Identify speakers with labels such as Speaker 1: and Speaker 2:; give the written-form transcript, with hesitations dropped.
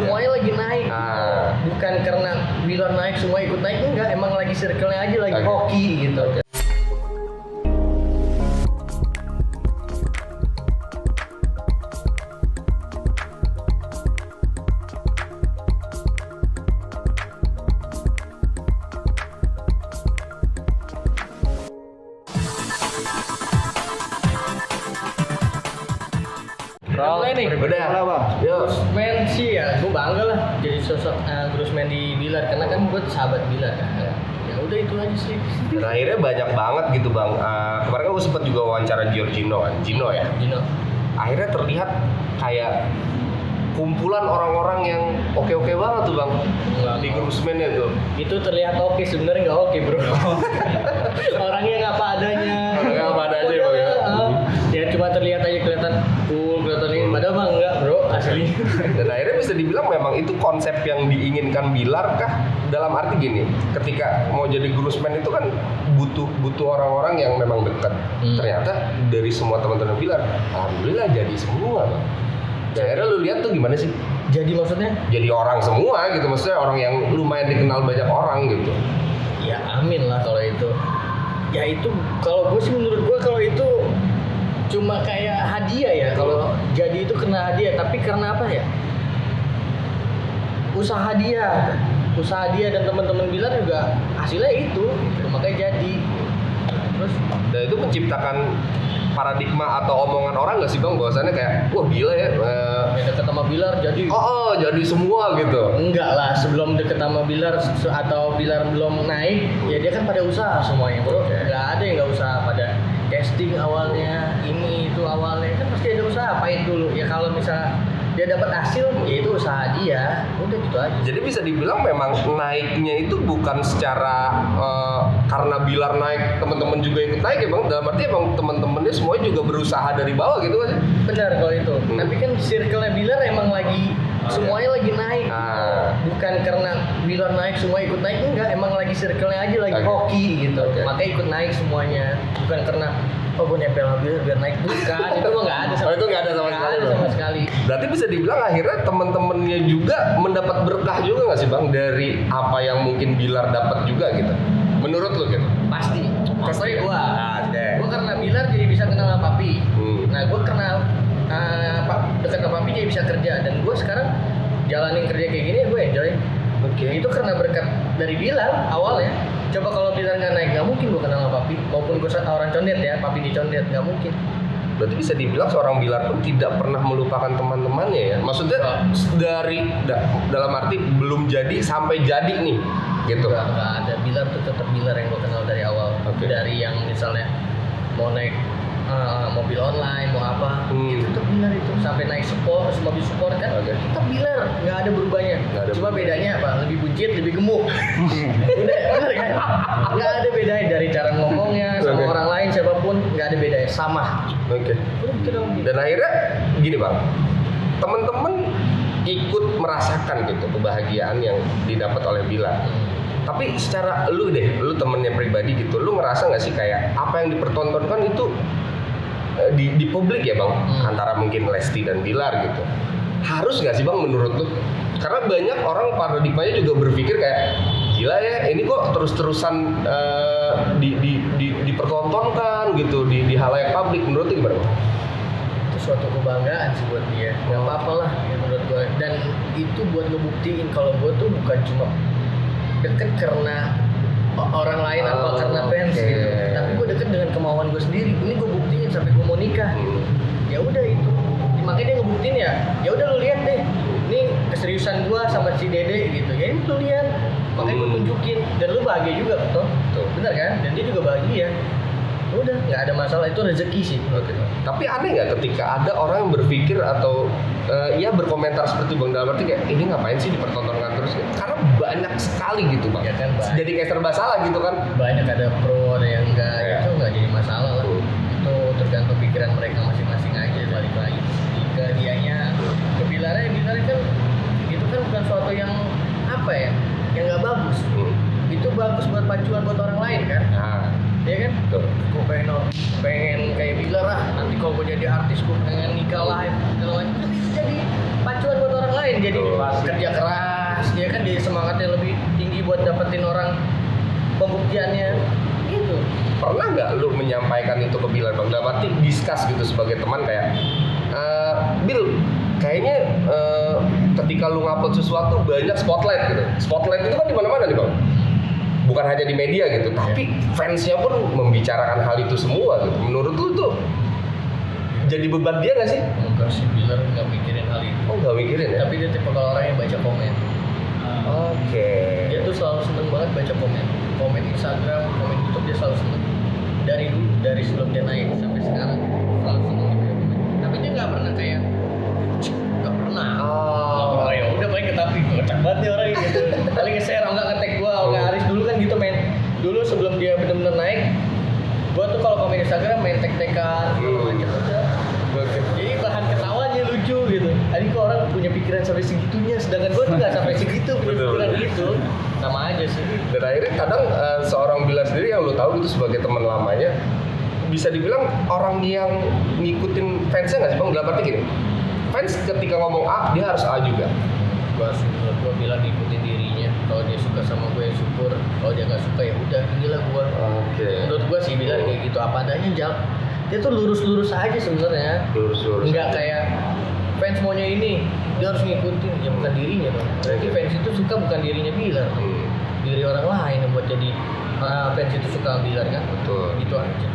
Speaker 1: semuanya lagi naik. Bukan karena Bilar naik semua ikut naik, enggak, emang lagi circle-nya aja lagi hoki gitu. Mulai nih,
Speaker 2: udah bang.
Speaker 1: Groomsman sih ya, gue bangga lah jadi sosok groomsman di Bilar karena kan gue sahabat Bilar kan. Ya udah itu aja sih.
Speaker 2: Dan akhirnya banyak banget gitu bang. Kemarin kan gue sempat juga wawancara Giorgino kan, Gino ya.
Speaker 1: Gino.
Speaker 2: Akhirnya terlihat kayak kumpulan orang-orang yang oke-oke banget tuh bang. Di groomsman-nya tuh.
Speaker 1: Itu terlihat oke, sebenarnya nggak oke bro. Orangnya nggak apa adanya.
Speaker 2: Orangnya apa adanya bang ya.
Speaker 1: Ya cuma terlihat aja kelihatan cool, kelihatan ini. Padahal mah enggak bro, asli.
Speaker 2: Dan akhirnya bisa dibilang memang itu konsep yang diinginkan Bilar kah? Dalam arti gini, ketika mau jadi groomsman itu kan butuh orang-orang yang memang dekat. Ternyata dari semua teman-teman Bilar, alhamdulillah jadi semua bang. Dan akhirnya lu lihat tuh gimana sih?
Speaker 1: Jadi maksudnya?
Speaker 2: Jadi orang semua gitu, maksudnya orang yang lumayan dikenal banyak orang gitu.
Speaker 1: Ya amin lah kalau itu. Ya itu kalau gue sih menurut gue kalau itu cuma kayak hadiah ya. Kalau jadi itu kena hadiah, tapi karena apa ya? Usaha dia dan teman-teman Bilar juga hasilnya itu, makanya jadi. Terus
Speaker 2: dan itu menciptakan paradigma atau omongan orang nggak sih bang, bahwasannya kayak wah gila ya
Speaker 1: deket sama Bilar jadi
Speaker 2: jadi semua gitu.
Speaker 1: Enggak lah, sebelum deket sama Bilar atau Bilar belum naik ya dia kan pada usaha semuanya bro. Nggak ada yang nggak usaha, pada casting awalnya, ini itu awalnya kan pasti ada usaha, pahit dulu ya. Kalau misalnya dia dapat hasil ya itu usaha dia, udah gitu aja.
Speaker 2: Jadi bisa dibilang memang naiknya itu bukan secara karena Bilar naik teman-teman juga ikut naik ya bang, dalam arti emang teman-temannya semuanya juga berusaha dari bawah gitu kan.
Speaker 1: Benar kalau itu. Tapi kan circle-nya Bilar emang lagi semuanya lagi naik. Bukan karena Bilar naik semua ikut naik, enggak, emang lagi circle-nya aja lagi hoki gitu. Makanya ikut naik semuanya. Bukan karena gue nempel sama Bilar biar naik, bukan. Itu mah enggak ada sama.
Speaker 2: Itu enggak ada sama
Speaker 1: sekali.
Speaker 2: Berarti bisa dibilang akhirnya teman-temannya juga mendapat berkah juga nggak sih bang dari apa yang mungkin Bilar dapat juga gitu. Menurut lo gitu?
Speaker 1: Pasti gue. Gue karena Bilar jadi bisa kenal sama Papi. Nah gue kenal dekat sama Papi jadi bisa kerja, dan gue sekarang jalanin kerja kayak gini gue enjoy. Itu karena berkat dari Bilar awalnya. Coba kalau Bilar nggak naik, nggak mungkin gue kenal sama Papi. Maupun gue orang condet ya, Papi dicondet, nggak mungkin.
Speaker 2: Berarti bisa dibilang seorang Bilar pun tidak pernah melupakan teman-temannya ya. Maksudnya dalam arti belum jadi sampai jadi nih gitu.
Speaker 1: Nggak ada. Bilar tuh tetap Bilar yang gue kenal dari awal. Dari yang misalnya mau naik mobil online, mau apa, itu tetap Bilar itu. Sampai naik mobil sport kan, tetap Bilar, nggak ada berubahnya. Cuma bedanya apa? Lebih buncit, lebih gemuk. Bener kan? Nggak ada bedanya dari cara ngomongnya sama orang lain siapapun, nggak ada bedanya, sama.
Speaker 2: Dan akhirnya gini bang, temen-temen ikut merasakan gitu kebahagiaan yang didapat oleh Bilar. Tapi secara lu temennya pribadi gitu, lu ngerasa nggak sih kayak apa yang dipertontonkan itu di publik ya bang, antara mungkin Lesti dan Bilar gitu, harus nggak sih bang menurut lu? Karena banyak orang paradigmanya juga berpikir kayak gila ya, ini kok terus-terusan dipertontonkan gitu di halayak publik. Menurut lu gimana bang?
Speaker 1: Itu suatu kebanggaan sih buat dia, nggak apa-apa lah ya menurut gue. Dan itu buat ngebuktiin kalau gue tuh bukan cuma deket karena orang lain atau karena fans gitu, tapi gue deket dengan kemauan gue sendiri. Ini gue buktiin sampai gue mau nikah gitu. Ya udah itu, makanya dia ngebuktiin ya udah lu lihat deh, ini keseriusan gue sama si Dede gitu. Ya ini lu lihat, makanya gue tunjukin, dan lu bahagia juga betul, benar kan? Dan dia juga bahagia. Udah, nggak ada masalah, itu rezeki sih.
Speaker 2: Tapi aneh nggak ketika ada orang yang berpikir atau berkomentar seperti bang, dalam arti kayak ini ngapain sih dipertontonkan terus? Karena banyak sekali gitu bang.
Speaker 1: Ya kan,
Speaker 2: jadi kayak serba salah gitu kan.
Speaker 1: Banyak, ada pro, ada yang enggak. Itu nggak jadi masalah lah. Itu tergantung pikiran mereka masing-masing aja. Balik lagi ke dianya, ke Bilarnya kan itu kan bukan suatu yang apa ya, yang nggak bagus. Itu bagus buat pacuan buat orang lain kan. Iya kan? Gue pengen kayak Bilar lah. Nanti kalau gue jadi artis gue pengen nikah lah segala macam. Itu jadi pacuan buat orang lain komen, jadi
Speaker 2: Betul.
Speaker 1: kerja keras, dia kan jadi semangatnya lebih tinggi buat dapetin orang pembuktiannya gitu.
Speaker 2: Pernah nggak lu menyampaikan itu ke Bilar bang? Dalam arti discuss gitu sebagai teman kayak Bil, kayaknya ketika lu ngupload sesuatu banyak spotlight gitu. Spotlight itu kan di mana-mana nih bang. Bukan hanya di media gitu, tapi fansnya pun membicarakan hal itu semua gitu. Menurut lu tuh jadi beban dia nggak sih?
Speaker 1: Enggak sih, Bilar nggak mikirin hal itu.
Speaker 2: Oh nggak mikirin ya?
Speaker 1: Tapi dia tipe kalau orang yang baca komen.
Speaker 2: Oke.
Speaker 1: Dia tuh selalu seneng banget baca komen. Komen Instagram, komen YouTube dia selalu seneng. Dari dulu, dari sebelum dia naik sampai sekarang selalu seneng dia baca komen. Tapi dia nggak pernah kayak nggak pernah. Oh ya udah paling ketapi kocak banget nih orang gitu. Paling nge-share nggak nge-tag gua, nggak Aris dulu kan gitu men. Dulu sebelum dia benar-benar naik, gua tuh kalau komen Instagram main tag-tagan macam udah. Jadi bahan ketawanya lucu gitu. Tadi kok orang punya pikiran sampai segitunya, sedangkan gue tuh nggak sampai segitu punya
Speaker 2: Betul.
Speaker 1: pikiran gitu. Sama aja sih.
Speaker 2: Dan akhirnya kadang seorang Bilar sendiri yang lu tahu itu sebagai teman lamanya bisa dibilang orang yang ngikutin fansnya nggak sih bang? Dalam arti gini, fans ketika ngomong A dia harus A juga.
Speaker 1: Menurut gue bilang ngikutin dirinya. Kalau dia suka sama gue ya syukur. Kalau dia nggak suka ya udah inilah gue.
Speaker 2: Oke.
Speaker 1: Menurut gue sih bilang kayak gitu apa adanya Jal. Dia tuh lurus-lurus aja sebenarnya.
Speaker 2: Lurus-lurus.
Speaker 1: Nggak kayak fans maunya ini dia harus ngikutin ya bukan dirinya dong. Berarti fans itu suka bukan dirinya Bilar. Diri orang lain yang buat jadi fans itu suka Bilar kan.
Speaker 2: Betul.
Speaker 1: Gitu aja.